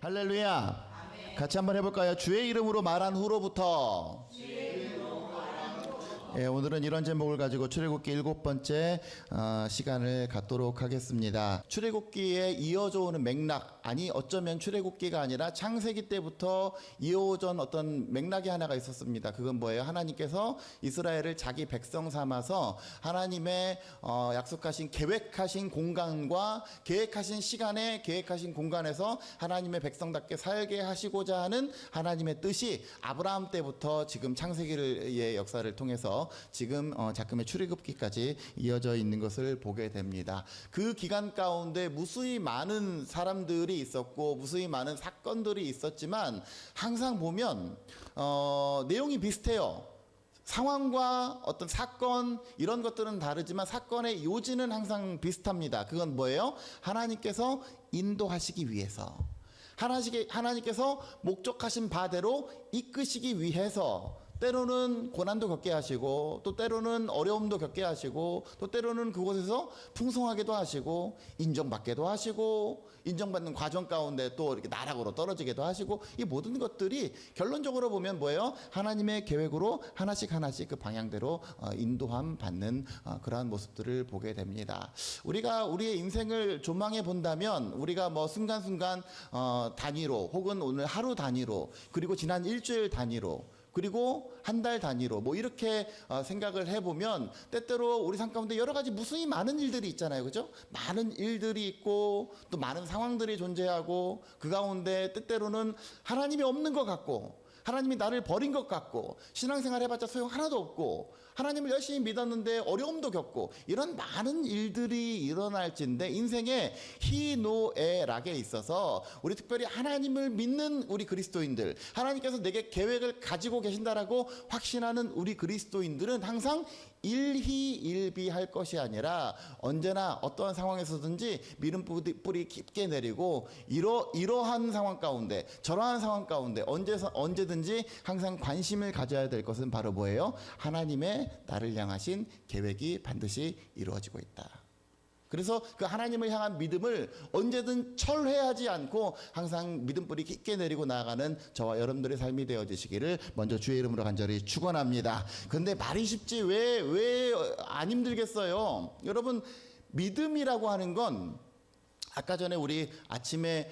할렐루야. 같이 한번 해볼까요? 주의 이름으로 말한 후로부터. 예, 오늘은 이런 제목을 가지고 출애굽기 7번째 시간을 갖도록 하겠습니다. 출애굽기에 이어져 오는 맥락, 아니 어쩌면 출애굽기가 아니라 창세기 때부터 이어오던 어떤 맥락이 하나가 있었습니다. 그건 뭐예요? 하나님께서 이스라엘을 자기 백성 삼아서 하나님의 약속하신 계획하신 공간과 계획하신 시간에 계획하신 공간에서 하나님의 백성답게 살게 하시고자 하는 하나님의 뜻이 아브라함 때부터 지금 창세기의 역사를 통해서 지금 작금의 출애굽기까지 이어져 있는 것을 보게 됩니다. 그 기간 가운데 무수히 많은 사람들이 있었고 무수히 많은 사건들이 있었지만 항상 보면 내용이 비슷해요. 상황과 어떤 사건 이런 것들은 다르지만 사건의 요지는 항상 비슷합니다. 그건 뭐예요? 하나님께서 인도하시기 위해서, 하나님께서 목적하신 바대로 이끄시기 위해서 때로는 고난도 겪게 하시고 또 때로는 어려움도 겪게 하시고 또 때로는 그곳에서 풍성하게도 하시고 인정받게도 하시고 인정받는 과정 가운데 또 이렇게 나락으로 떨어지게도 하시고, 이 모든 것들이 결론적으로 보면 뭐예요? 하나님의 계획으로 하나씩 그 방향대로 인도함 받는 그러한 모습들을 보게 됩니다. 우리가 우리의 인생을 조망해 본다면 우리가 뭐 순간순간 단위로 혹은 오늘 하루 단위로 그리고 지난 일주일 단위로 그리고 한 달 단위로 뭐 이렇게 생각을 해보면 때때로 우리 삶 가운데 여러 가지 무수히 많은 일들이 있잖아요. 그죠? 많은 일들이 있고 또 많은 상황들이 존재하고 그 가운데 때때로는 하나님이 없는 것 같고 하나님이 나를 버린 것 같고 신앙생활 해봤자 소용 하나도 없고 하나님을 열심히 믿었는데 어려움도 겪고 이런 많은 일들이 일어날진데 인생의 희노애락에 있어서 우리 특별히 하나님을 믿는 우리 그리스도인들, 하나님께서 내게 계획을 가지고 계신다라고 확신하는 우리 그리스도인들은 항상 일희일비할 것이 아니라 언제나 어떠한 상황에서든지 믿음 뿌리 깊게 내리고 이러한 상황 가운데 저러한 상황 가운데 언제든지 항상 관심을 가져야 될 것은 바로 뭐예요? 하나님의 나를 향하신 계획이 반드시 이루어지고 있다. 그래서 그 하나님을 향한 믿음을 언제든 철회하지 않고 항상 믿음 뿌리 깊게 내리고 나아가는 저와 여러분들의 삶이 되어지시기를 먼저 주의 이름으로 간절히 축원합니다. 근데 말이 쉽지 왜 안 힘들겠어요? 여러분, 믿음이라고 하는 건 아까 전에 우리 아침에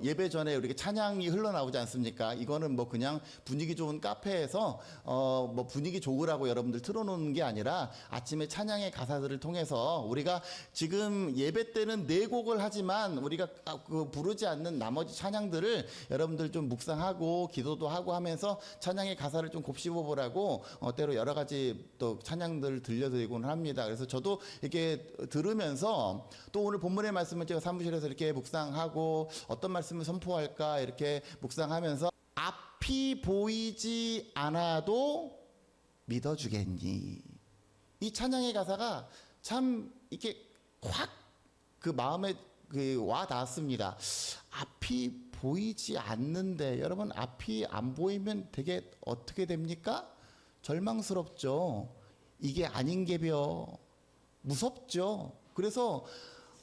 예배 전에 이렇게 찬양이 흘러나오지 않습니까? 이거는 뭐 그냥 분위기 좋은 카페에서 뭐 분위기 좋으라고 여러분들 틀어놓는 게 아니라 아침에 찬양의 가사들을 통해서 우리가 지금 예배 때는 네 곡을 하지만 우리가 그 부르지 않는 나머지 찬양들을 여러분들 좀 묵상하고 기도도 하고 하면서 찬양의 가사를 좀 곱씹어 보라고 때로 여러 가지 또 찬양들을 들려드리곤 합니다. 그래서 저도 이렇게 들으면서 또 오늘 본문의 말씀을 제가 사무실에서 이렇게 묵상하고 어떤 말씀을 선포할까 이렇게 묵상하면서 앞이 보이지 않아도 믿어주겠니? 이 찬양의 가사가 참 이렇게 확 그 마음에 와 닿았습니다. 앞이 보이지 않는데 여러분, 앞이 안 보이면 되게 어떻게 됩니까? 절망스럽죠. 이게 아닌 게벼 무섭죠. 그래서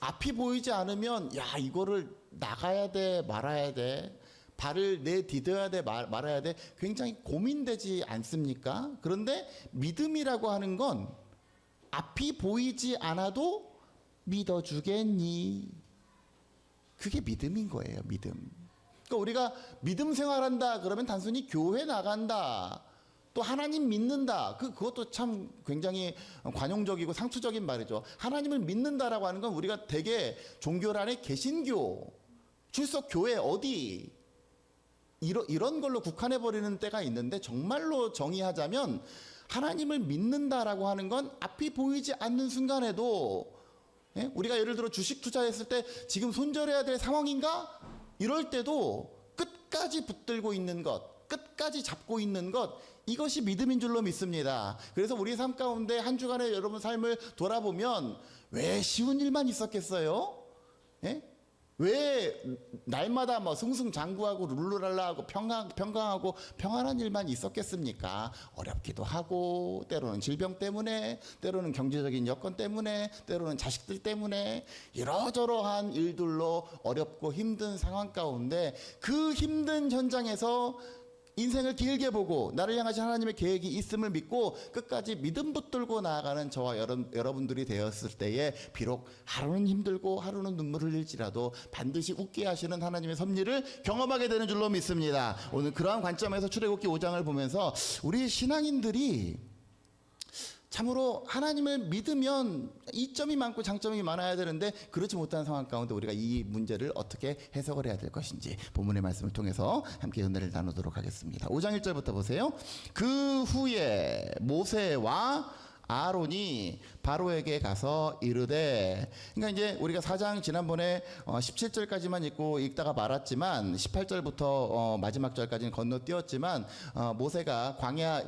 앞이 보이지 않으면 야, 이거를 나가야 돼 말아야 돼, 발을 내디뎌야 돼 말아야 돼, 굉장히 고민되지 않습니까? 그런데 믿음이라고 하는 건 앞이 보이지 않아도 믿어주겠니? 그게 믿음인 거예요. 믿음. 그러니까 우리가 믿음 생활한다 그러면 단순히 교회 나간다, 또 하나님 믿는다, 그것도 참 굉장히 관용적이고 상투적인 말이죠. 하나님을 믿는다라고 하는 건 우리가 되게 종교란에 개신교, 출석 교회 어디 이런 걸로 국한해 버리는 때가 있는데, 정말로 정의하자면 하나님을 믿는다라고 하는 건 앞이 보이지 않는 순간에도, 우리가 예를 들어 주식 투자했을 때 지금 손절해야 될 상황인가? 이럴 때도 끝까지 붙들고 있는 것, 끝까지 잡고 있는 것, 이것이 믿음인 줄로 믿습니다. 그래서 우리 삶 가운데 한 주간의 여러분 삶을 돌아보면 왜 쉬운 일만 있었겠어요? 왜 날마다 뭐 승승장구하고 룰루랄라하고 평강하고 평안한 일만 있었겠습니까? 어렵기도 하고, 때로는 질병 때문에, 때로는 경제적인 여건 때문에, 때로는 자식들 때문에 이러저러한 일들로 어렵고 힘든 상황 가운데 그 힘든 현장에서 인생을 길게 보고 나를 향하신 하나님의 계획이 있음을 믿고 끝까지 믿음 붙들고 나아가는 저와 여러분들이 되었을 때에 비록 하루는 힘들고 하루는 눈물 흘릴지라도 반드시 웃게 하시는 하나님의 섭리를 경험하게 되는 줄로 믿습니다. 오늘 그러한 관점에서 출애굽기 5장을 보면서 우리 신앙인들이 참으로 하나님을 믿으면 이점이 많고 장점이 많아야 되는데 그렇지 못한 상황 가운데 우리가 이 문제를 어떻게 해석을 해야 될 것인지 본문의 말씀을 통해서 함께 은혜를 나누도록 하겠습니다. 5장 1절부터 보세요. 그 후에 모세와 아론이 바로에게 가서 이르되, 그러니까 이제 우리가 4장 지난번에 17절까지만 읽다가 말았지만 18절부터 마지막 절까지는 건너뛰었지만 모세가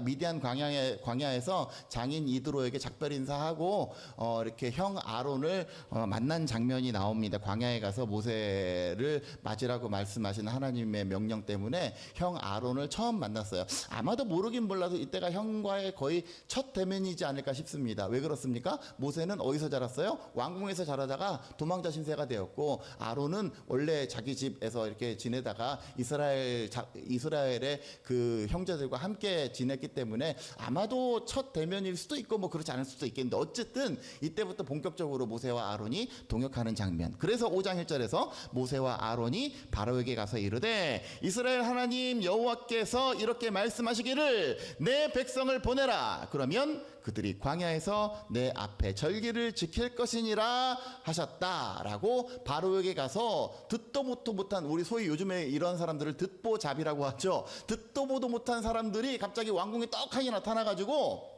미디안 광야에서 장인 이드로에게 작별 인사하고 이렇게 형 아론을 만난 장면이 나옵니다. 광야에 가서 모세를 맞으라고 말씀하신 하나님의 명령 때문에 형 아론을 처음 만났어요. 아마도 모르긴 몰라도 이때가 형과의 거의 첫 대면이지 않을까 싶습니다. 왜 그렇습니까? 모세는 어디서 자랐어요? 왕궁에서 자라다가 도망자 신세가 되었고, 아론은 원래 자기 집에서 이렇게 지내다가 이스라엘의 그 형제들과 함께 지냈기 때문에 아마도 첫 대면일 수도 있고 뭐 그렇지 않을 수도 있겠는데, 어쨌든 이때부터 본격적으로 모세와 아론이 동역하는 장면. 그래서 5장 1절에서 모세와 아론이 바로에게 가서 이르되, 이스라엘 하나님 여호와께서 이렇게 말씀하시기를 내 백성을 보내라. 그러면 그들이 광야에서 내 앞에 절기를 지킬 것이니라 하셨다라고 바로에게 가서 듣도 보도 못한, 우리 소위 요즘에 이런 사람들을 듣보잡이라고 하죠. 듣도 보도 못한 사람들이 갑자기 왕궁에 떡하니 나타나가지고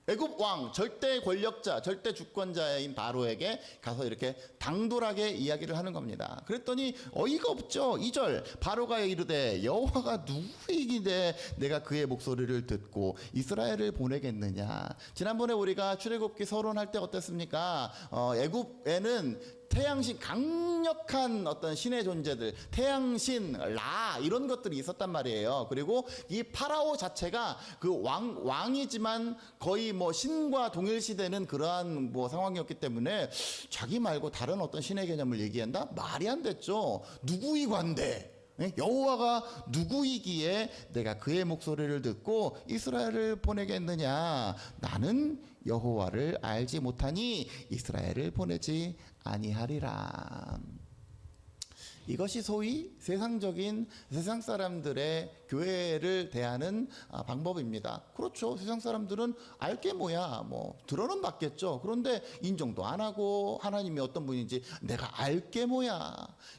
애굽 왕, 절대 권력자, 절대 주권자인 바로에게 가서 이렇게 당돌하게 이야기를 하는 겁니다. 그랬더니 어이가 없죠. 2절 바로가 이르되 여호와가 누구이기에 내가 그의 목소리를 듣고 이스라엘을 보내겠느냐. 지난번에 우리가 출애굽기 서론할 때 어땠습니까? 애굽에는 태양신, 강력한 어떤 신의 존재들, 태양신, 라 이런 것들이 있었단 말이에요. 그리고 이 파라오 자체가 그 왕이지만 거의 뭐 신과 동일시되는 그러한 뭐 상황이었기 때문에 자기 말고 다른 어떤 신의 개념을 얘기한다? 말이 안 됐죠. 누구이관대? 여호와가 누구이기에 내가 그의 목소리를 듣고 이스라엘을 보내겠느냐. 나는 여호와를 알지 못하니 이스라엘을 보내지 아니하리라. 이것이 소위 세상 사람들의 교회를 대하는 방법입니다. 그렇죠. 세상 사람들은 알게 뭐야, 뭐 들어는 봤겠죠. 그런데 인정도 안 하고 하나님이 어떤 분인지 내가 알게 뭐야.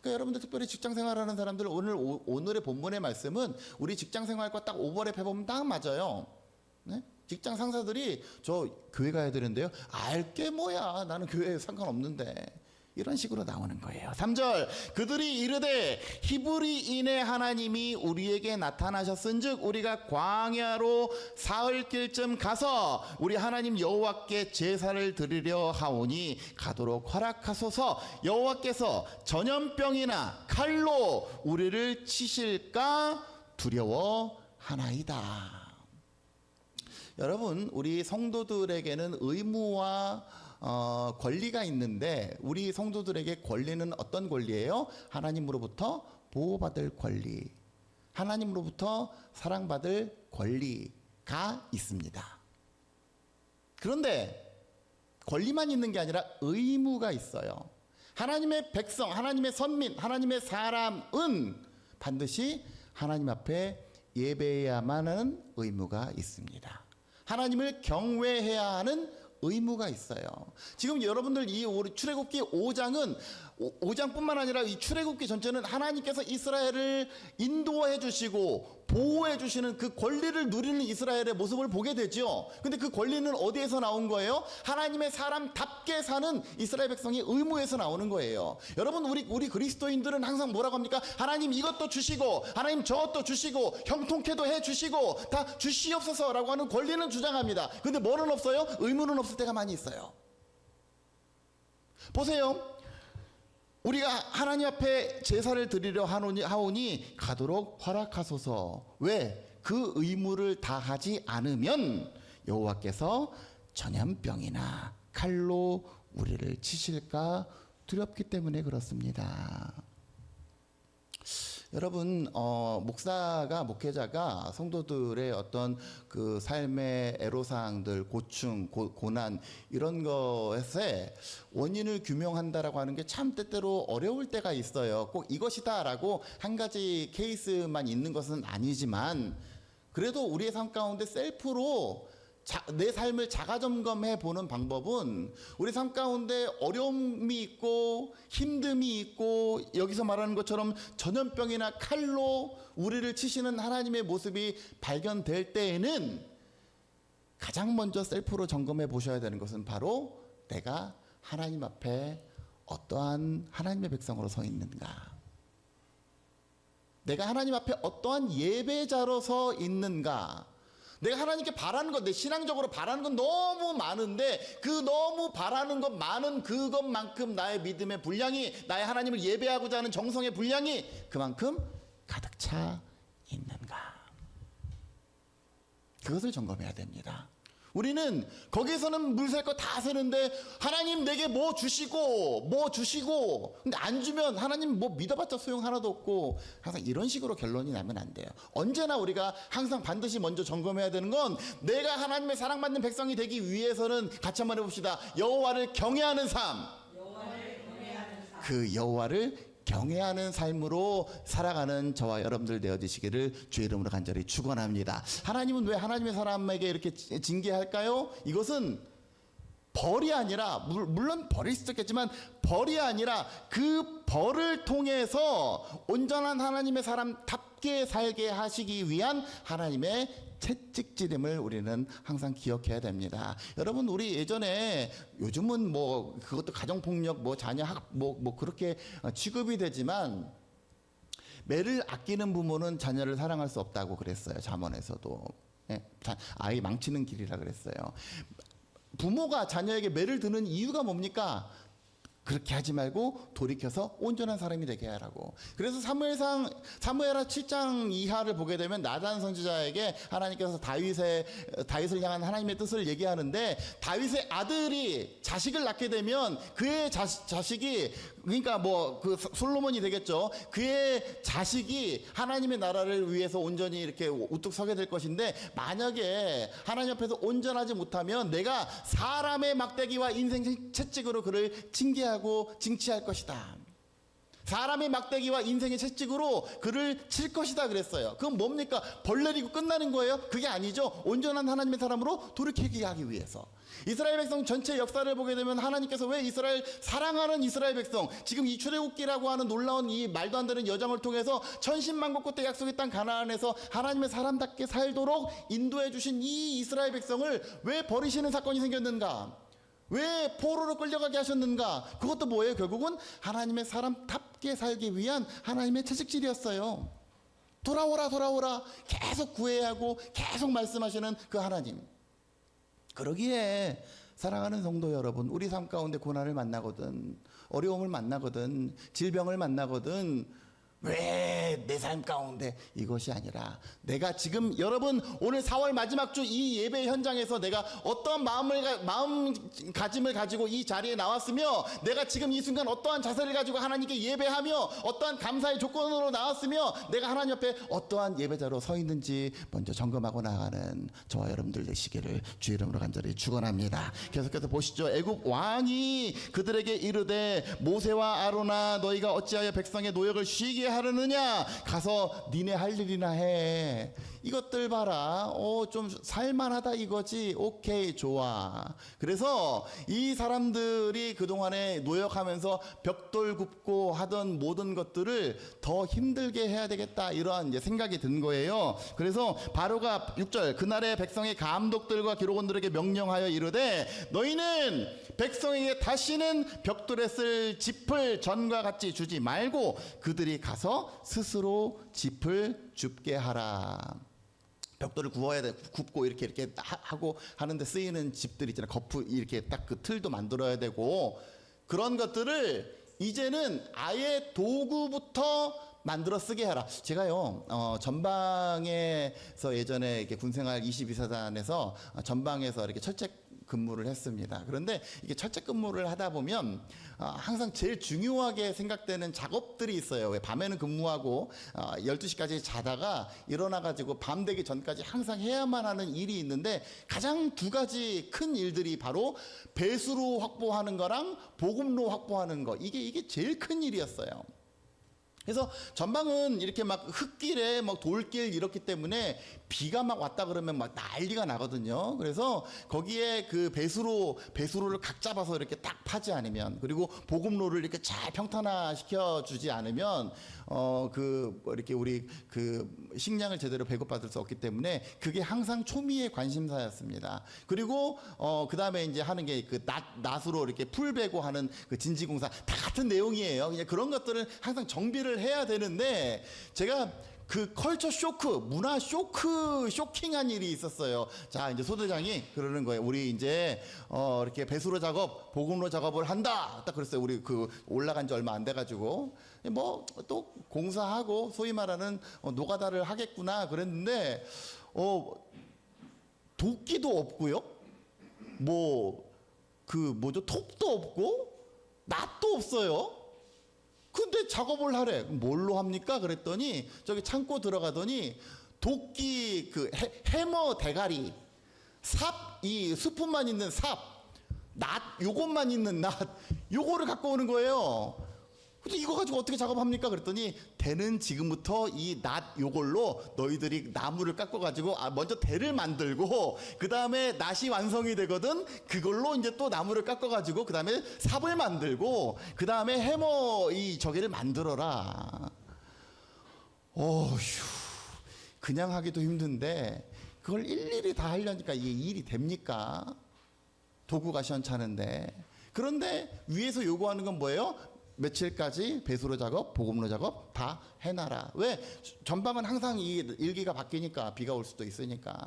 그러니까 여러분들 특별히 직장 생활하는 사람들, 오늘의 본문의 말씀은 우리 직장 생활과 딱 오버랩 해보면 딱 맞아요. 네? 직장 상사들이 저 교회 가야 되는데요, 알게 뭐야, 나는 교회에 상관없는데, 이런 식으로 나오는 거예요. 3절 그들이 이르되 히브리인의 하나님이 우리에게 나타나셨은즉 우리가 광야로 사흘길쯤 가서 우리 하나님 여호와께 제사를 드리려 하오니 가도록 허락하소서. 여호와께서 전염병이나 칼로 우리를 치실까 두려워하나이다. 여러분, 우리 성도들에게는 의무와 권리가 있는데, 우리 성도들에게 권리는 어떤 권리예요? 하나님으로부터 보호받을 권리, 하나님으로부터 사랑받을 권리가 있습니다. 그런데 권리만 있는 게 아니라 의무가 있어요. 하나님의 백성, 하나님의 선민, 하나님의 사람은 반드시 하나님 앞에 예배해야만 하는 의무가 있습니다. 하나님을 경외해야 하는 의무가 있어요. 지금 여러분들 이 출애굽기 5장뿐만 아니라 이 출애굽기 전체는 하나님께서 이스라엘을 인도해 주시고 보호해 주시는 그 권리를 누리는 이스라엘의 모습을 보게 되죠. 근데 그 권리는 어디에서 나온 거예요? 하나님의 사람답게 사는 이스라엘 백성의 의무에서 나오는 거예요. 여러분, 우리 그리스도인들은 항상 뭐라고 합니까? 하나님 이것도 주시고 하나님 저것도 주시고 형통케도 해 주시고 다 주시옵소서라고 하는 권리는 주장합니다. 근데 뭐는 없어요? 의무는 없을 때가 많이 있어요. 보세요. 우리가 하나님 앞에 제사를 드리려 하오니 가도록 허락하소서. 왜? 그 의무를 다하지 않으면 여호와께서 전염병이나 칼로 우리를 치실까 두렵기 때문에 그렇습니다. 여러분, 목회자가 성도들의 어떤 그 삶의 애로사항들, 고충, 고난 이런 것에 원인을 규명한다라고 하는 게 참 때때로 어려울 때가 있어요. 꼭 이것이다라고 한 가지 케이스만 있는 것은 아니지만 그래도 우리의 삶 가운데 셀프로 내 삶을 자가점검해 보는 방법은 우리 삶 가운데 어려움이 있고 힘듦이 있고 여기서 말하는 것처럼 전염병이나 칼로 우리를 치시는 하나님의 모습이 발견될 때에는 가장 먼저 셀프로 점검해 보셔야 되는 것은 바로 내가 하나님 앞에 어떠한 하나님의 백성으로 서 있는가, 내가 하나님 앞에 어떠한 예배자로 서 있는가. 내가 하나님께 바라는 것, 내 신앙적으로 바라는 건 너무 많은데 그 너무 바라는 것 많은 그것만큼 나의 믿음의 분량이, 나의 하나님을 예배하고자 하는 정성의 분량이 그만큼 가득 차 있는가. 그것을 점검해야 됩니다. 우리는 거기에서는 물 셀 거 다 세는데 하나님 내게 뭐 주시고 근데 안 주면 하나님 뭐 믿어봤자 소용 하나도 없고, 항상 이런 식으로 결론이 나면 안 돼요. 언제나 우리가 항상 반드시 먼저 점검해야 되는 건 내가 하나님의 사랑받는 백성이 되기 위해서는 같이 한번 해봅시다. 여호와를 경외하는 삶. 그 여호와를 경외하는 삶으로 살아가는 저와 여러분들 되어지시기를 주의 이름으로 간절히 축원합니다. 하나님은 왜 하나님의 사람에게 이렇게 징계할까요? 이것은 벌이 아니라, 물론 벌일 수도 있겠지만 벌이 아니라 그 벌을 통해서 온전한 하나님의 사람답게 살게 하시기 위한 하나님의 채찍질임을 우리는 항상 기억해야 됩니다. 여러분, 우리 예전에, 요즘은 뭐 그것도 가정폭력, 뭐 자녀학 뭐 그렇게 취급이 되지만 매를 아끼는 부모는 자녀를 사랑할 수 없다고 그랬어요. 잠언에서도. 아이 망치는 길이라 그랬어요. 부모가 자녀에게 매를 드는 이유가 뭡니까? 그렇게 하지 말고 돌이켜서 온전한 사람이 되게 하라고. 그래서 사무엘하 7장 이하를 보게 되면 나단 선지자에게 하나님께서 다윗을 향한 하나님의 뜻을 얘기하는데, 다윗의 아들이 자식을 낳게 되면 그의 자식이, 그러니까 뭐 그 솔로몬이 되겠죠. 그의 자식이 하나님의 나라를 위해서 온전히 이렇게 우뚝 서게 될 것인데, 만약에 하나님 앞에서 온전하지 못하면 내가 사람의 막대기와 인생 채찍으로 그를 징계하고 징치할 것이다. 사람의 막대기와 인생의 채찍으로 그를 칠 것이다 그랬어요. 그건 뭡니까? 벌 내리고 끝나는 거예요? 그게 아니죠. 온전한 하나님의 사람으로 돌이키게 하기 위해서. 이스라엘 백성 전체 역사를 보게 되면 하나님께서 왜 사랑하는 이스라엘 백성, 지금 이 출애굽기라고 하는 놀라운 이 말도 안 되는 여정을 통해서 천신만고 끝에 약속의 땅 가나안에서 하나님의 사람답게 살도록 인도해 주신 이 이스라엘 백성을 왜 버리시는 사건이 생겼는가? 왜 포로로 끌려가게 하셨는가? 그것도 뭐예요? 결국은 하나님의 사람답게 살기 위한 하나님의 채찍질이었어요. 돌아오라 계속 구해야 하고 계속 말씀하시는 그 하나님. 그러기에 사랑하는 성도 여러분, 우리 삶 가운데 고난을 만나거든, 어려움을 만나거든, 질병을 만나거든, 왜 내 삶 가운데 이것이 아니라, 내가 지금 여러분 오늘 4월 마지막 주 이 예배 현장에서 내가 어떠한 마음가짐을 가지고 이 자리에 나왔으며, 내가 지금 이 순간 어떠한 자세를 가지고 하나님께 예배하며 어떠한 감사의 조건으로 나왔으며 내가 하나님 앞에 어떠한 예배자로 서 있는지 먼저 점검하고 나가는 저와 여러분들 되시기를 주의 이름으로 간절히 축원합니다. 계속해서 보시죠. 애굽 왕이 그들에게 이르되 모세와 아론아, 너희가 어찌하여 백성의 노역을 쉬게 하려느냐? 가서 니네 할 일이나 해. 이것들 봐라. 좀 살만하다 이거지. 오케이, 좋아. 그래서 이 사람들이 그동안에 노역하면서 벽돌 굽고 하던 모든 것들을 더 힘들게 해야 되겠다, 이러한 이제 생각이 든 거예요. 그래서 바로가 6절, 그날의 백성의 감독들과 기록원들에게 명령하여 이르되 너희는 백성에게 다시는 벽돌에 쓸 짚을 전과 같이 주지 말고 그들이 가서 스스로 짚을 줍게 하라. 벽돌을 구워야 돼, 굽고 이렇게 하고 하는데 쓰이는 집들 있잖아요. 거푸 이렇게 딱 그 틀도 만들어야 되고, 그런 것들을 이제는 아예 도구부터 만들어 쓰게 하라. 제가요, 전방에서 예전에 이렇게 군생활 22사단에서 전방에서 이렇게 철책 근무를 했습니다. 그런데 이게 철책 근무를 하다 보면 항상 제일 중요하게 생각되는 작업들이 있어요. 왜 밤에는 근무하고 12시까지 자다가 일어나가지고 밤 되기 전까지 항상 해야만 하는 일이 있는데 가장 두 가지 큰 일들이 바로 배수로 확보하는 거랑 보급로 확보하는 거. 이게 제일 큰 일이었어요. 그래서 전방은 이렇게 막 흙길에 막 돌길 이렇기 때문에 비가 막 왔다 그러면 막 난리가 나거든요. 그래서 거기에 그 배수로를 각 잡아서 이렇게 딱 파지 않으면, 그리고 보급로를 이렇게 잘 평탄화시켜 주지 않으면 이렇게 우리 그 식량을 제대로 배급받을 수 없기 때문에 그게 항상 초미의 관심사였습니다. 그리고 그 다음에 이제 하는 게 그 낫으로 이렇게 풀 베고 하는 그 진지공사, 다 같은 내용이에요. 그냥 그런 것들을 항상 정비를 해야 되는데, 제가 그 컬처 쇼크, 문화 쇼킹한 일이 있었어요. 자, 이제 소대장이 그러는 거예요. 우리 이제 이렇게 배수로 작업, 보급로 작업을 한다. 딱 그랬어요. 우리 그 올라간 지 얼마 안 돼가지고 뭐 또 공사하고 소위 말하는 노가다를 하겠구나 그랬는데 도끼도 없고요. 톱도 없고 낫도 없어요. 근데 작업을 하래. 뭘로 합니까? 그랬더니 저기 창고 들어가더니 도끼 그 해머 대가리, 이 스푼만 있는 낫 요것만 있는 요거를 갖고 오는 거예요. 근데 이거 가지고 어떻게 작업합니까? 그랬더니 대는 지금부터 이 낫 요걸로 너희들이 나무를 깎아가지고 먼저 대를 만들고 그 다음에 낫이 완성이 되거든. 그걸로 이제 또 나무를 깎아가지고 그 다음에 삽을 만들고 그 다음에 해머 저기를 만들어라. 어휴, 그냥 하기도 힘든데 그걸 일일이 다 하려니까 이게 일이 됩니까? 도구가 시원찮은데. 그런데 위에서 요구하는 건 뭐예요? 며칠까지 배수로 작업, 보급로 작업 다 해놔라. 왜? 전방은 항상 이 일기가 바뀌니까 비가 올 수도 있으니까.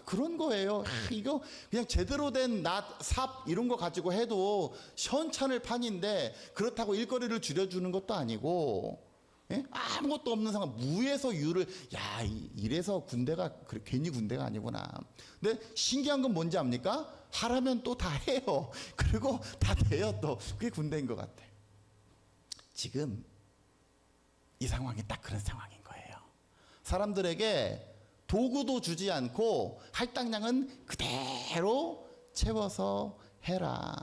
그런 거예요. 이거 그냥 제대로 된 삽 이런 거 가지고 해도 시원찮을 판인데 그렇다고 일거리를 줄여주는 것도 아니고, 예? 아무것도 없는 상황, 무에서 유를, 이래서 군대가 괜히 군대가 아니구나. 근데 신기한 건 뭔지 압니까? 하라면 또 다 해요. 그리고 다 돼요 또. 그게 군대인 것 같아. 지금 이 상황이 딱 그런 상황인 거예요. 사람들에게 도구도 주지 않고 할당량은 그대로 채워서 해라.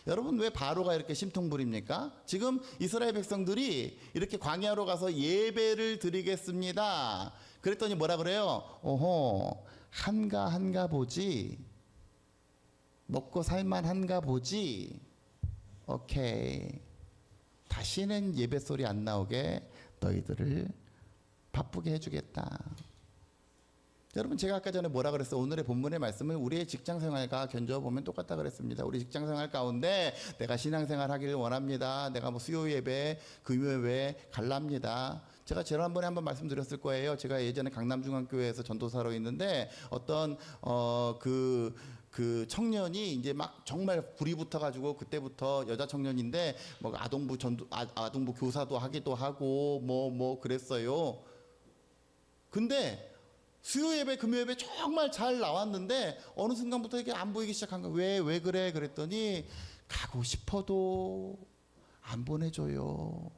여러분, 왜 바로가 이렇게 심통부립니까? 지금 이스라엘 백성들이 이렇게 광야로 가서 예배를 드리겠습니다. 그랬더니 뭐라 그래요? 한가 보지. 먹고 살만한가 보지. 오케이. 다시는 예배 소리 안 나오게 너희들을 바쁘게 해주겠다. 여러분, 제가 아까 전에 뭐라 그랬어요? 오늘의 본문의 말씀을 우리의 직장생활과 견주어보면 똑같다 그랬습니다. 우리 직장생활 가운데 내가 신앙생활 하기를 원합니다. 내가 수요 예배, 금요 예배 갈랍니다. 제가 지난번에 한번 말씀드렸을 거예요. 제가 예전에 강남중앙교회에서 전도사로 있는데 어떤 그 청년이 이제 막 정말 불이 붙어가지고, 그때부터 여자 청년인데 뭐 아동부 교사도 하기도 하고 뭐 그랬어요. 근데 수요 예배, 금요 예배 정말 잘 나왔는데 어느 순간부터 이게 안 보이기 시작한 거예요. 왜 그래? 그랬더니 가고 싶어도 안 보내줘요.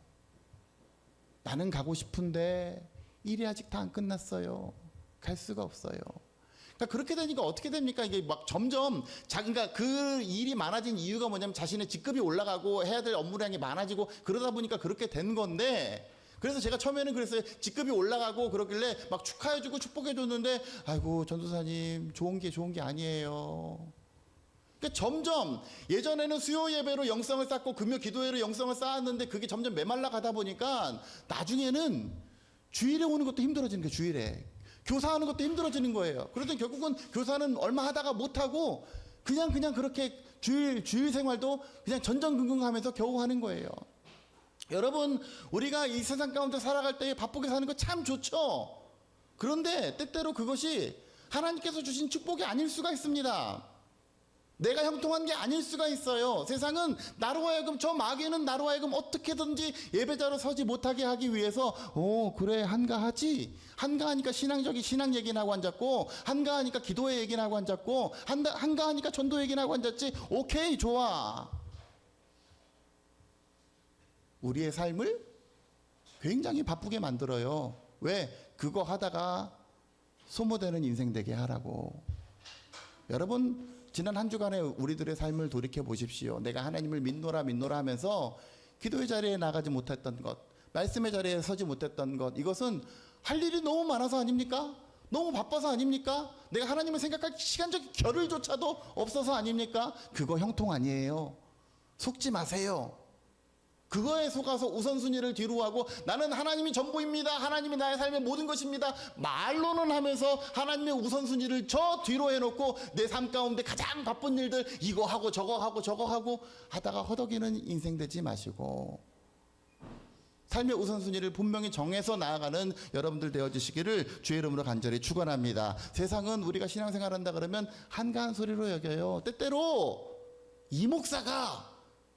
나는 가고 싶은데 일이 아직 다 안 끝났어요. 갈 수가 없어요. 그러니까 그렇게 되니까 어떻게 됩니까? 이게 막 점점 그러니까 그 일이 많아진 이유가 뭐냐면 자신의 직급이 올라가고 해야 될 업무량이 많아지고 그러다 보니까 그렇게 된 건데, 그래서 제가 처음에는 그랬어요. 직급이 올라가고 그러길래 막 축하해주고 축복해줬는데, 아이고 전도사님 좋은 게 아니에요. 그러니까 점점 예전에는 수요 예배로 영성을 쌓고 금요 기도회로 영성을 쌓았는데 그게 점점 메말라 가다 보니까 나중에는 주일에 오는 것도 힘들어지는 거예요. 주일에 교사하는 것도 힘들어지는 거예요. 그러더니 결국은 교사는 얼마 하다가 못하고 그냥 그렇게 주일 생활도 그냥 전전긍긍하면서 겨우 하는 거예요. 여러분, 우리가 이 세상 가운데 살아갈 때 바쁘게 사는 거 참 좋죠. 그런데 때때로 그것이 하나님께서 주신 축복이 아닐 수가 있습니다. 내가 형통한 게 아닐 수가 있어요. 세상은 나로 하여금, 저 마귀는 나로 하여금 어떻게든지 예배자로 서지 못하게 하기 위해서 그래 한가하지, 한가하니까 신앙 얘기나 하고 앉았고, 한가하니까 기도의 얘기나 하고 앉았고, 한가하니까 전도 얘기나 하고 앉았지. 오케이, 좋아. 우리의 삶을 굉장히 바쁘게 만들어요. 왜? 그거 하다가 소모되는 인생 되게 하라고. 여러분, 지난 한 주간의 우리들의 삶을 돌이켜 보십시오. 내가 하나님을 믿노라 하면서 기도의 자리에 나가지 못했던 것, 말씀의 자리에 서지 못했던 것, 이것은 할 일이 너무 많아서 아닙니까? 너무 바빠서 아닙니까? 내가 하나님을 생각할 시간적 겨를조차도 없어서 아닙니까? 그거 형통 아니에요. 속지 마세요. 그거에 속아서 우선순위를 뒤로 하고 나는 하나님이 전부입니다, 하나님이 나의 삶의 모든 것입니다, 말로는 하면서 하나님의 우선순위를 저 뒤로 해놓고 내 삶 가운데 가장 바쁜 일들 이거 하고 저거 하고 하다가 허덕이는 인생 되지 마시고 삶의 우선순위를 분명히 정해서 나아가는 여러분들 되어주시기를 주의 이름으로 간절히 축원합니다. 세상은 우리가 신앙생활한다 그러면 한가한 소리로 여겨요. 때때로 이 목사가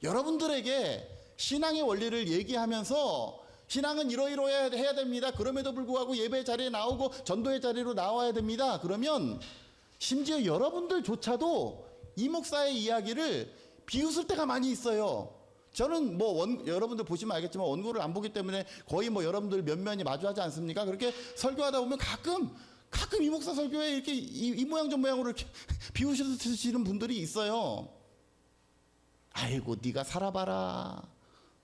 여러분들에게 신앙의 원리를 얘기하면서 신앙은 이러이러해야 됩니다, 그럼에도 불구하고 예배 자리에 나오고 전도의 자리로 나와야 됩니다, 그러면 심지어 여러분들조차도 이 목사의 이야기를 비웃을 때가 많이 있어요. 저는 여러분들 보시면 알겠지만 원고를 안 보기 때문에 거의 여러분들 면면이 마주하지 않습니까? 그렇게 설교하다 보면 가끔 이 목사 설교에 이렇게 이 모양 저 모양으로 이렇게 비웃으시는 분들이 있어요. 아이고, 네가 살아봐라.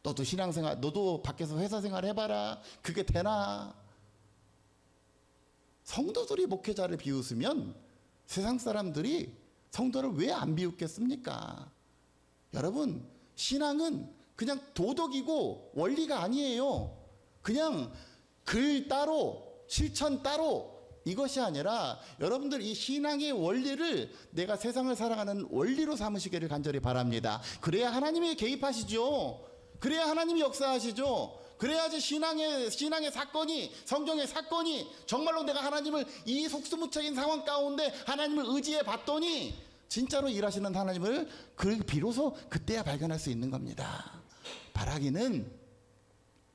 너도 신앙생활, 너도 밖에서 회사생활 해봐라. 그게 되나? 성도들이 목회자를 비웃으면 세상 사람들이 성도를 왜 안 비웃겠습니까? 여러분, 신앙은 그냥 도덕이고 원리가 아니에요. 그냥 글 따로 실천 따로 이것이 아니라 여러분들 이 신앙의 원리를 내가 세상을 살아가는 원리로 삼으시기를 간절히 바랍니다. 그래야 하나님이 개입하시죠. 그래야 하나님이 역사하시죠. 그래야지 신앙의 사건이, 성경의 사건이 정말로 내가 하나님을 이 속수무책인 상황 가운데 하나님을 의지해 봤더니 진짜로 일하시는 하나님을 비로소 그때야 발견할 수 있는 겁니다. 바라기는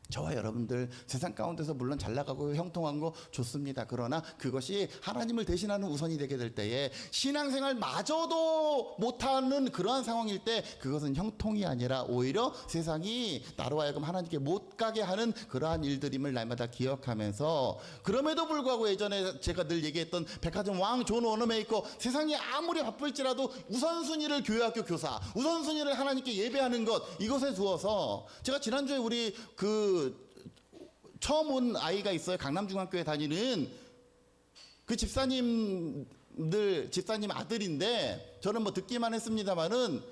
저와 여러분들 세상 가운데서 물론 잘 나가고 형통한 거 좋습니다. 그러나 그것이 하나님을 대신하는 우선이 되게 될 때에 신앙생활마저도 못하는 그러한 상황일 때 그것은 형통이 아니라 오히려 세상이 나로 하여금 하나님께 못 가게 하는 그러한 일들임을 날마다 기억하면서, 그럼에도 불구하고 예전에 제가 늘 얘기했던 백화점 왕 존 워너메이커, 세상이 아무리 바쁠지라도 우선순위를 교회학교 교사, 우선순위를 하나님께 예배하는 것, 이것에 두어서 제가 지난주에 우리 처음 온 아이가 있어요. 강남중학교에 다니는 그 집사님 아들인데 저는 듣기만 했습니다만은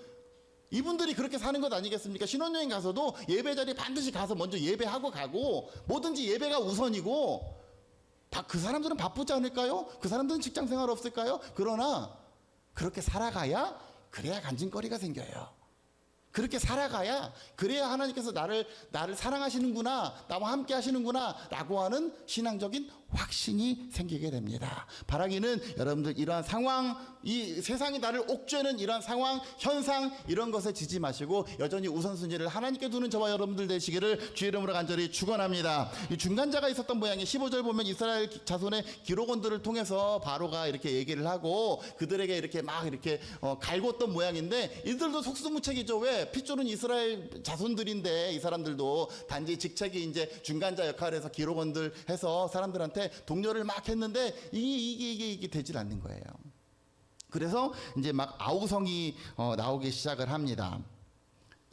이분들이 그렇게 사는 것 아니겠습니까? 신혼여행 가서도 예배 자리에 반드시 가서 먼저 예배하고 가고 뭐든지 예배가 우선이고, 그 사람들은 바쁘지 않을까요? 그 사람들은 직장생활 없을까요? 그러나 그렇게 살아가야 그래야 간증거리가 생겨요. 그렇게 살아가야 그래야 하나님께서 나를 사랑하시는구나, 나와 함께 하시는구나 라고 하는 신앙적인 확신이 생기게 됩니다. 바라기는 여러분들 이러한 상황, 이 세상이 나를 옥죄는 이러한 상황, 현상, 이런 것에 지지 마시고 여전히 우선순위를 하나님께 두는 저와 여러분들 되시기를 주의 이름으로 간절히 축원합니다. 이 중간자가 있었던 모양이 15절 보면 이스라엘 자손의 기록원들을 통해서 바로가 이렇게 얘기를 하고 그들에게 이렇게 막 이렇게 갈궜던 모양인데, 이들도 속수무책이죠. 왜? 핏줄은 이스라엘 자손들인데 이 사람들도 단지 직책이 이제 중간자 역할을 해서 기록원들 해서 사람들한테 독려를 막 했는데 이게 되질 않는 거예요. 그래서 이제 막 아우성이 나오기 시작을 합니다.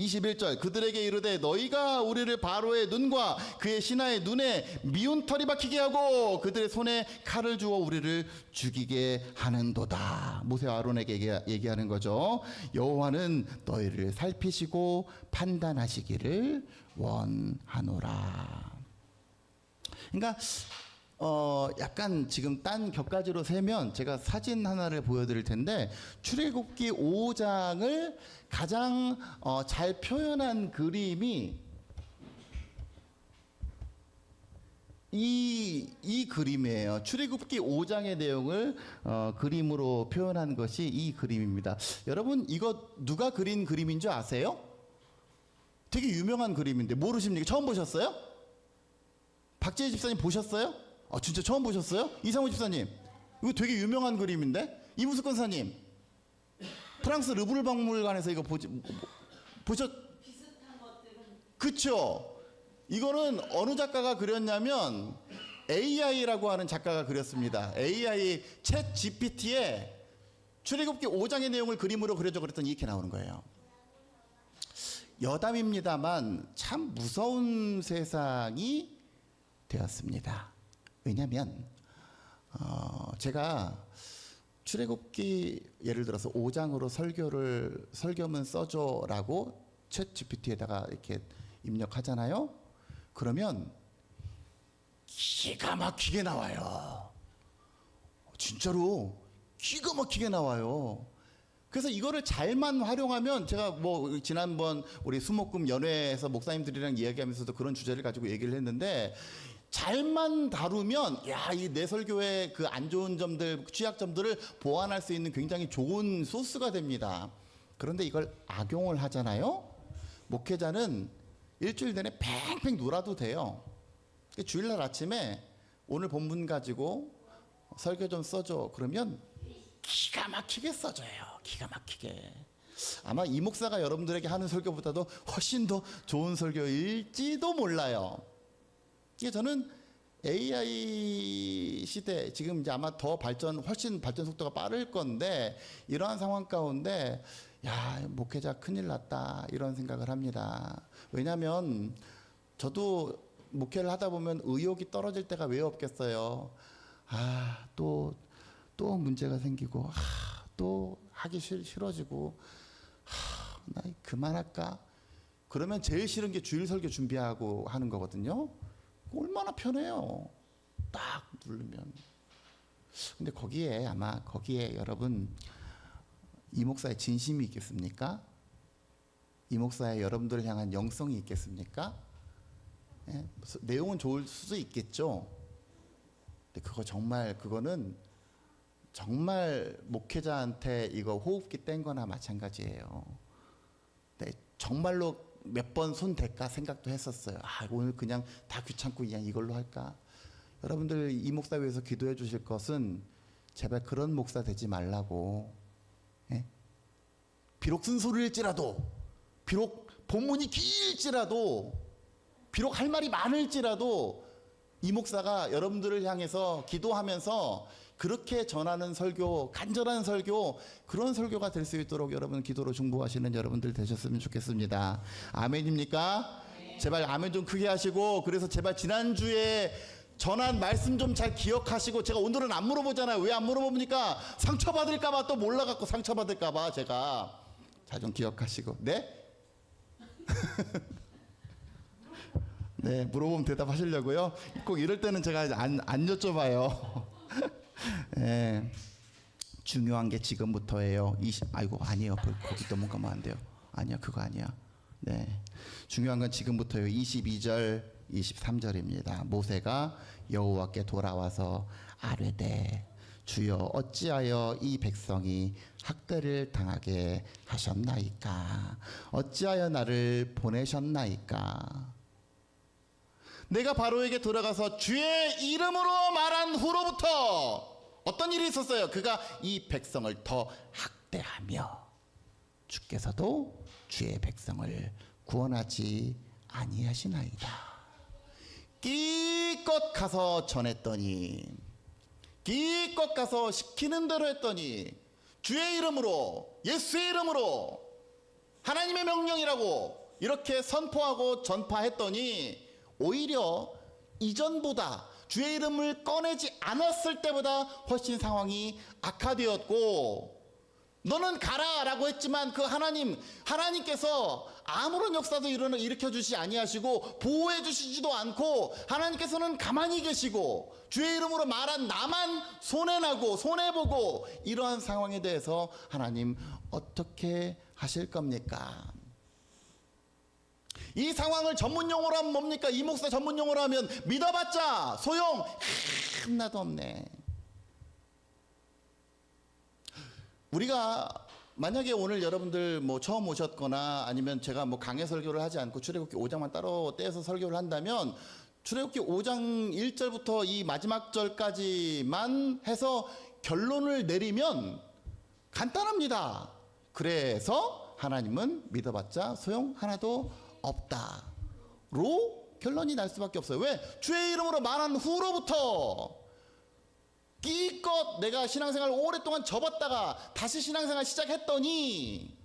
21절, 그들에게 이르되 너희가 우리를 바로의 눈과 그의 신하의 눈에 미운 털이 박히게 하고 그들의 손에 칼을 주어 우리를 죽이게 하는도다. 모세와 아론에게 얘기하는 거죠. 여호와는 너희를 살피시고 판단하시기를 원하노라. 그러니까 약간 지금 딴 격가지로 세면 제가 사진 하나를 보여드릴 텐데, 출애굽기 5장을 가장 잘 표현한 그림이 이 그림이에요. 출애굽기 5장의 내용을 그림으로 표현한 것이 이 그림입니다. 여러분 이거 누가 그린 그림인 줄 아세요? 되게 유명한 그림인데 모르십니까? 처음 보셨어요? 박재희 집사님 보셨어요? 아 진짜 처음 보셨어요? 이상호 집사님 이거 되게 유명한 그림인데 이무숙 권사님 프랑스 르브르 박물관에서 이거 보셨? 그쵸? 이거는 어느 작가가 그렸냐면 AI라고 하는 작가가 그렸습니다. AI 챗 GPT에 출애굽기 5장의 내용을 그림으로 그려줘 그랬더니 이렇게 나오는 거예요. 여담입니다만 참 무서운 세상이 되었습니다. 왜냐하면 제가 출애굽기 예를 들어서 5장으로 설교문 써줘라고 챗 GPT에다가 이렇게 입력하잖아요. 그러면 기가 막히게 나와요. 진짜로 기가 막히게 나와요. 그래서 이거를 잘만 활용하면 제가 뭐 지난번 우리 수목금 연회에서 목사님들이랑 이야기하면서도 그런 주제를 가지고 얘기를 했는데 잘만 다루면 야, 이 내 설교의 그 안 좋은 점들, 취약점들을 보완할 수 있는 굉장히 좋은 소스가 됩니다. 그런데 이걸 악용을 하잖아요. 목회자는 일주일 내내 팽팽 놀아도 돼요. 주일날 아침에 오늘 본문 가지고 설교 좀 써줘 그러면 기가 막히게 써줘요. 기가 막히게. 아마 이 목사가 여러분들에게 하는 설교보다도 훨씬 더 좋은 설교일지도 몰라요. 이게 저는 AI 시대 지금 이제 아마 더 훨씬 발전 속도가 빠를 건데 이러한 상황 가운데 야, 목회자 큰일 났다 이런 생각을 합니다. 왜냐하면 저도 목회를 하다 보면 의욕이 떨어질 때가 왜 없겠어요. 또 문제가 생기고 또 하기 싫어지고 나 그만할까? 그러면 제일 싫은 게 주일 설교 준비하고 하는 거거든요. 얼마나 편해요. 딱 누르면. 근데 거기에 여러분 이 목사의 진심이 있겠습니까? 이 목사의 여러분들을 향한 영성이 있겠습니까? 예? 내용은 좋을 수도 있겠죠. 근데 그거는 정말 목회자한테 이거 호흡기 뗀 거나 마찬가지예요. 네, 정말로 몇 번 손 댈까 생각도 했었어요. 오늘 그냥 다 귀찮고 그냥 이걸로 할까? 여러분들 이 목사 위해서 기도해 주실 것은 제발 그런 목사 되지 말라고. 예? 비록 쓴소리일지라도, 비록 본문이 길지라도, 비록 할 말이 많을지라도 이 목사가 여러분들을 향해서 기도하면서 그렇게 전하는 설교, 간절한 설교, 그런 설교가 될 수 있도록 여러분 기도로 중보하시는 여러분들 되셨으면 좋겠습니다. 아멘입니까? 네. 제발 아멘 좀 크게 하시고, 그래서 제발 지난주에 전한 말씀 좀 잘 기억하시고, 제가 오늘은 안 물어보잖아요. 왜 안 물어봅니까? 상처받을까봐, 또 몰라갖고 상처받을까봐 제가 잘 좀 기억하시고. 네? 네, 물어보면 대답하시려고요. 꼭 이럴 때는 제가 안 여쭤봐요. 네, 중요한 게 지금부터예요. 아니에요. 거기 넘어가면 안 돼요. 아니야, 그거 아니야. 네, 중요한 건 지금부터예요. 22절, 23절입니다. 모세가 여호와께 돌아와서 아뢰되 주여 어찌하여 이 백성이 학대를 당하게 하셨나이까? 어찌하여 나를 보내셨나이까? 내가 바로에게 돌아가서 주의 이름으로 말한 후로부터 어떤 일이 있었어요? 그가 이 백성을 더 학대하며 주께서도 주의 백성을 구원하지 아니하시나이다. 기껏 가서 전했더니, 기껏 가서 시키는 대로 했더니, 주의 이름으로, 예수의 이름으로, 하나님의 명령이라고 이렇게 선포하고 전파했더니 오히려 이전보다 주의 이름을 꺼내지 않았을 때보다 훨씬 상황이 악화되었고, 너는 가라라고 했지만 그 하나님께서 아무런 역사도 일으켜 주시지 아니하시고 보호해 주시지도 않고, 하나님께서는 가만히 계시고 주의 이름으로 말한 나만 손해나고 손해보고, 이러한 상황에 대해서 하나님 어떻게 하실 겁니까? 이 상황을 전문 용어로 하면 뭡니까? 이 목사 전문 용어로 하면 믿어봤자 소용 하나도 없네. 우리가 만약에 오늘 여러분들 뭐 처음 오셨거나 아니면 제가 뭐 강해 설교를 하지 않고 출애굽기 5장만 따로 떼서 설교를 한다면 출애굽기 5장 1절부터 이 마지막 절까지만 해서 결론을 내리면 간단합니다. 그래서 하나님은 믿어봤자 소용 하나도 없다로 결론이 날 수밖에 없어요. 왜? 주의 이름으로 말한 후로부터 끼껏 내가 신앙생활 오랫동안 접었다가 다시 신앙생활 시작했더니,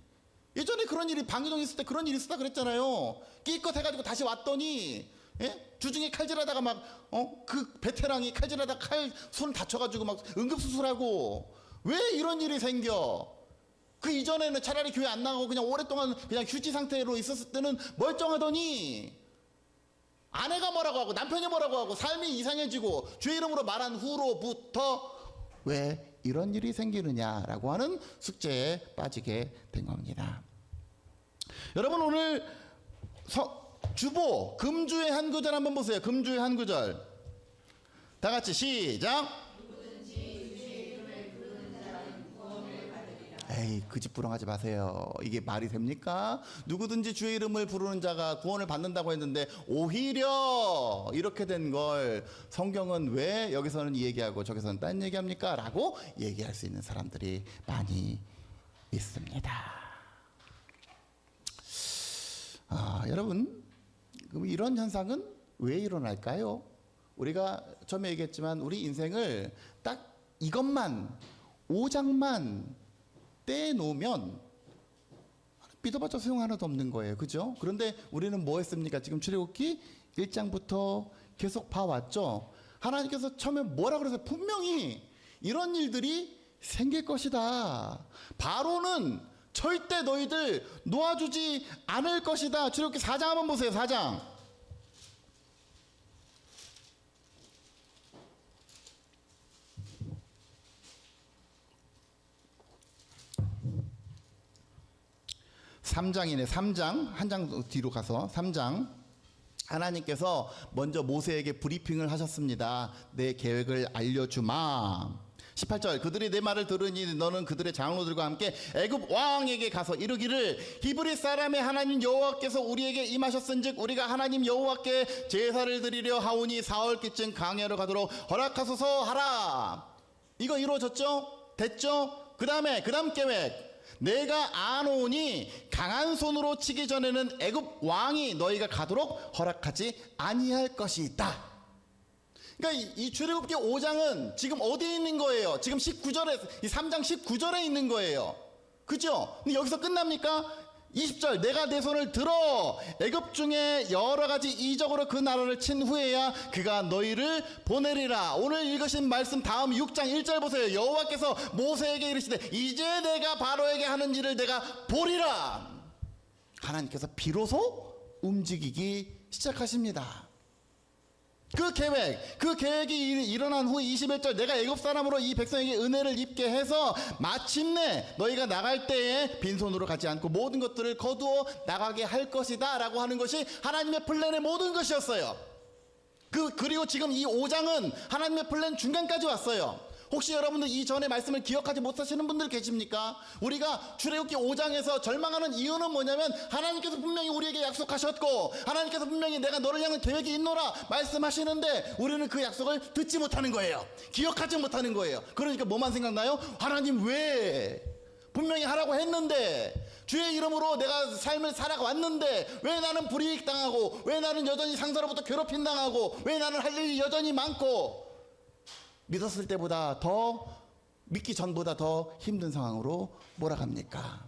예전에 그런 일이 방이동 있을 때 그런 일이 있었다 그랬잖아요. 끼껏 해가지고 다시 왔더니 주중에 칼질하다가 막 그 베테랑이 칼질하다가 칼 손 다쳐가지고 막 응급수술하고, 왜 이런 일이 생겨? 그 이전에는 차라리 교회 안 나가고 그냥 오랫동안 그냥 휴지 상태로 있었을 때는 멀쩡하더니 아내가 뭐라고 하고 남편이 뭐라고 하고 삶이 이상해지고 주의 이름으로 말한 후로부터 왜 이런 일이 생기느냐라고 하는 숙제에 빠지게 된 겁니다. 여러분, 오늘 주보 금주의 한 구절 한번 보세요. 금주의 한 구절 다 같이 시작. 에이, 그 집 부렁하지 마세요. 이게 말이 됩니까? 누구든지 주의 이름을 부르는 자가 구원을 받는다고 했는데 오히려 이렇게 된 걸 성경은 왜 여기서는 이 얘기하고 저기서는 딴 얘기합니까? 라고 얘기할 수 있는 사람들이 많이 있습니다. 여러분, 그럼 이런 현상은 왜 일어날까요? 우리가 처음에 얘기했지만 우리 인생을 딱 이것만 5장만 떼놓으면 믿어봤자 소용 하나도 없는 거예요. 그죠? 그런데 우리는 뭐 했습니까? 지금 출애굽기 1장부터 계속 봐왔죠. 하나님께서 처음에 뭐라 그러세요? 분명히 이런 일들이 생길 것이다. 바로는 절대 너희들 놓아주지 않을 것이다. 출애굽기 4장 한번 보세요. 4장. (3장이네) 3장 한 장 뒤로 가서 3장. 하나님께서 먼저 모세에게 브리핑을 하셨습니다. 내 계획을 알려주마. 18절 그들이 내 말을 들으니 너는 그들의 장로들과 함께 애굽 왕에게 가서 이르기를 히브리 사람의 하나님 여호와께서 우리에게 임하셨은즉 우리가 하나님 여호와께 제사를 드리려 하오니 사흘기쯤 광야로 가도록 허락하소서 하라. 이거 이루어졌죠? 됐죠? 그 다음 계획. 내가 아노니 강한 손으로 치기 전에는 애굽 왕이 너희가 가도록 허락하지 아니할 것이다. 그러니까 이 출애굽기 5장은 지금 어디에 있는 거예요? 지금 19절에, 이 3장 19절에 있는 거예요. 그죠? 근데 여기서 끝납니까? 20절 내가 내 손을 들어 애굽 중에 여러 가지 이적으로 그 나라를 친 후에야 그가 너희를 보내리라. 오늘 읽으신 말씀 다음 6장 1절 보세요. 여호와께서 모세에게 이르시되 이제 내가 바로에게 하는 일을 내가 보리라. 하나님께서 비로소 움직이기 시작하십니다. 그 계획이 일어난 후 21절 내가 애굽 사람으로 이 백성에게 은혜를 입게 해서 마침내 너희가 나갈 때에 빈손으로 가지 않고 모든 것들을 거두어 나가게 할 것이다 라고 하는 것이 하나님의 플랜의 모든 것이었어요. 그리고 지금 이 5장은 하나님의 플랜 중간까지 왔어요. 혹시 여러분들 이전의 말씀을 기억하지 못하시는 분들 계십니까? 우리가 출애굽기 5장에서 절망하는 이유는 뭐냐면 하나님께서 분명히 우리에게 약속하셨고 하나님께서 분명히 내가 너를 향한 계획이 있노라 말씀하시는데 우리는 그 약속을 듣지 못하는 거예요. 기억하지 못하는 거예요. 그러니까 뭐만 생각나요? 하나님 왜? 분명히 하라고 했는데 주의 이름으로 내가 삶을 살아왔는데 왜 나는 불이익당하고 왜 나는 여전히 상사로부터 괴롭힘당하고 왜 나는 할 일이 여전히 많고 믿었을 때보다 더 믿기 전보다 더 힘든 상황으로 몰아갑니까?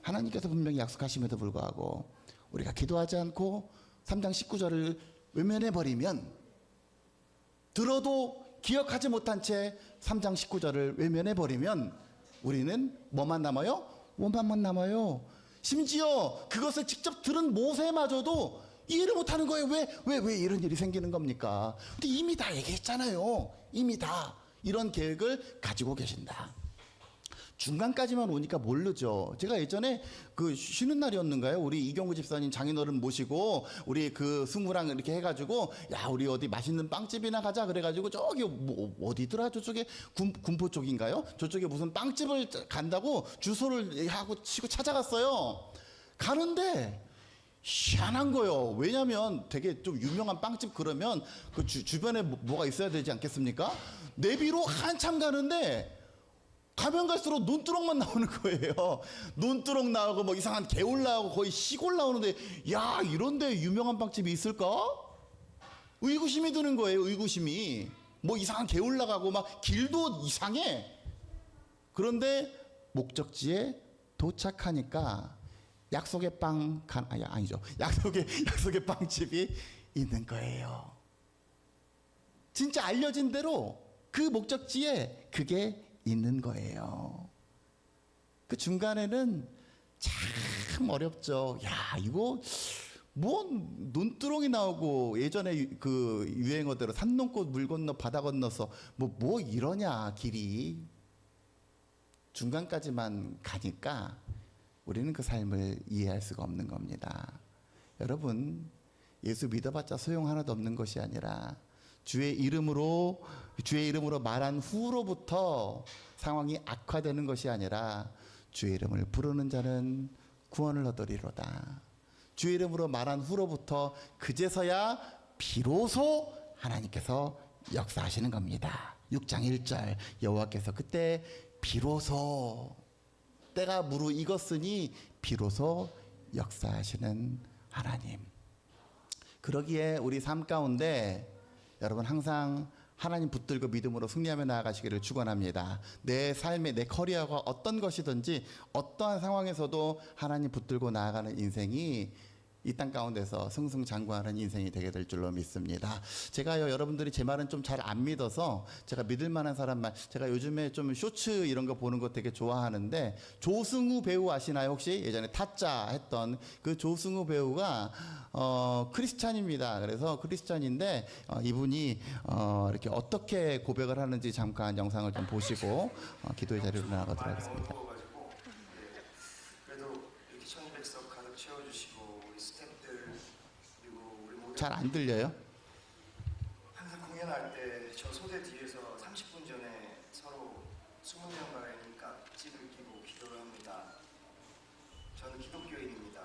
하나님께서 분명히 약속하심에도 불구하고 우리가 기도하지 않고 3장 19절을 외면해버리면 들어도 기억하지 못한 채 3장 19절을 외면해버리면 우리는 뭐만 남아요? 원망만 남아요. 심지어 그것을 직접 들은 모세마저도 이해를 못하는 거예요. 왜 이런 일이 생기는 겁니까? 근데 이미 다 얘기했잖아요. 이미 다 이런 계획을 가지고 계신다. 중간까지만 오니까 모르죠. 제가 예전에 그 쉬는 날이었는가요? 우리 이경구 집사님 장인어른 모시고 우리 그 승우랑 이렇게 해가지고 야 우리 어디 맛있는 빵집이나 가자 그래가지고 저기 뭐 어디더라 저쪽에 군포 쪽인가요? 저쪽에 무슨 빵집을 간다고 주소를 하고 치고 찾아갔어요. 가는데 희한한 거예요. 왜냐면 되게 좀 유명한 빵집 그러면 그 주변에 뭐가 있어야 되지 않겠습니까? 내비로 한참 가는데 가면 갈수록 논두렁만 나오는 거예요. 논두렁 나오고 뭐 이상한 개울 나오고 거의 시골 나오는데 야 이런데 유명한 빵집이 있을까? 의구심이 드는 거예요. 의구심이. 뭐 이상한 개울 나가고 막 길도 이상해. 그런데 목적지에 도착하니까 약속의 아니죠. 약속의 빵집이 있는 거예요. 진짜 알려진 대로 그 목적지에 그게 있는 거예요. 그 중간에는 참 어렵죠. 야, 이거 뭐 논두렁이 나오고 예전에 그 유행어대로 산 넘고 물 건너 바다 건너서 뭐 이러냐 길이. 중간까지만 가니까 우리는 그 삶을 이해할 수가 없는 겁니다. 여러분, 예수 믿어봤자 소용 하나도 없는 것이 아니라 주의 이름으로 말한 후로부터 상황이 악화되는 것이 아니라 주의 이름을 부르는 자는 구원을 얻으리로다. 주의 이름으로 말한 후로부터 그제서야 비로소 하나님께서 역사하시는 겁니다. 6장 1절 여호와께서 그때 비로소 때가 무르익었으니 비로소 역사하시는 하나님. 그러기에 우리 삶 가운데 여러분 항상 하나님 붙들고 믿음으로 승리하며 나아가시기를 축원합니다. 내 삶의 내 커리어가 어떤 것이든지 어떠한 상황에서도 하나님 붙들고 나아가는 인생이 이 땅 가운데서 승승장구하는 인생이 되게 될 줄로 믿습니다. 제가요 여러분들이 제 말은 좀 잘 안 믿어서 제가 믿을 만한 사람만 제가 요즘에 좀 쇼츠 이런 거 보는 거 되게 좋아하는데 조승우 배우 아시나요 혹시? 예전에 타짜 했던 그 조승우 배우가 크리스찬입니다. 그래서 크리스찬인데 이분이 이렇게 어떻게 고백을 하는지 잠깐 영상을 좀 보시고 기도의 자리로 나아가도록 하겠습니다. 잘 안 들려요? 항상 공연할 때 저 소대 뒤에서 30분 전에 서로 20명과의 깍지를 끼고 기도를 합니다. 저는 기독교인입니다.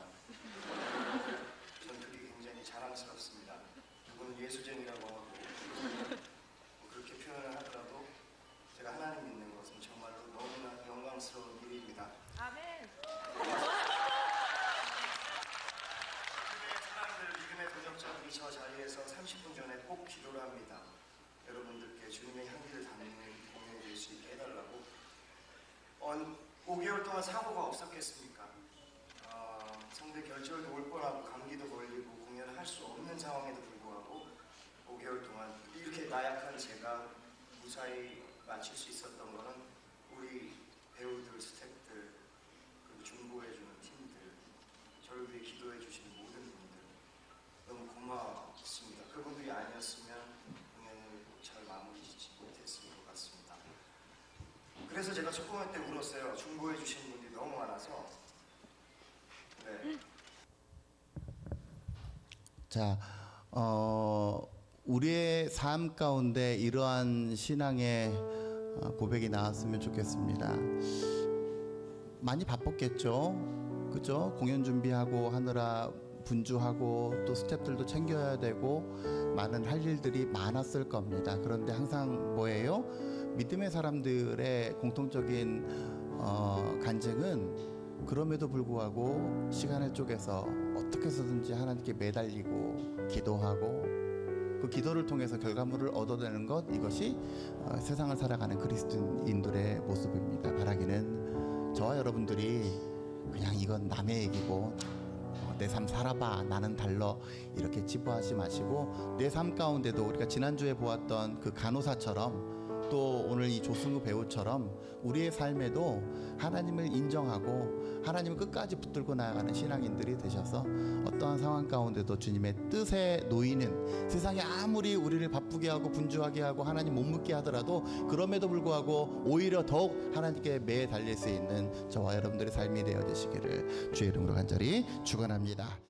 저는 그게 굉장히 자랑스럽습니다. 누구는 예수쟁이라고 하고 그렇게 표현을 하더라도 제가 하나님 믿는 것은 정말로 너무나 영광스러운 일입니다. 아멘. 도적자들이 저 자리에서 30분 전에 꼭 기도를 합니다. 여러분들께 주님의 향기를 담는 공연이 될 수 있게 해달라고. 5개월 동안 사고가 없었겠습니까? 상대 결절도 올 뻔하고 감기도 걸리고 공연을 할 수 없는 상황에도 불구하고 5개월 동안 이렇게 나약한 제가 무사히 마칠 수 있었던 것은 우리 배우들, 스태프들, 그리고 중보해주는 팀들, 저를 위해 기도해 주시는 모든 분들 너무 고맙습니다. 그분들이 아니었으면 공연을 잘 마무리 짓지 못했을 것 같습니다. 그래서 제가 첫 공연 때 울었어요. 중보해 주시는 분들이 너무 많아서. 네. 자, 우리의 삶 가운데 이러한 신앙의 고백이 나왔으면 좋겠습니다. 많이 바빴겠죠, 그죠? 공연 준비하고 하느라 분주하고 또 스태프들도 챙겨야 되고 많은 할 일들이 많았을 겁니다. 그런데 항상 뭐예요? 믿음의 사람들의 공통적인 간증은 그럼에도 불구하고 시간을 쪼개서 어떻게 해서든지 하나님께 매달리고 기도하고 그 기도를 통해서 결과물을 얻어내는 것, 이것이 세상을 살아가는 그리스도인들의 모습입니다. 바라기는 저와 여러분들이 그냥 이건 남의 얘기고 내 삶 살아봐 나는 달러 이렇게 치부하지 마시고 내 삶 가운데도 우리가 지난주에 보았던 그 간호사처럼 또 오늘 이 조승우 배우처럼 우리의 삶에도 하나님을 인정하고 하나님을 끝까지 붙들고 나아가는 신앙인들이 되셔서 어떠한 상황 가운데도 주님의 뜻에 놓이는, 세상이 아무리 우리를 바쁘게 하고 분주하게 하고 하나님 못 묻게 하더라도 그럼에도 불구하고 오히려 더욱 하나님께 매에 달릴 수 있는 저와 여러분들의 삶이 되어지시기를 주의 이름으로 간절히 축원합니다.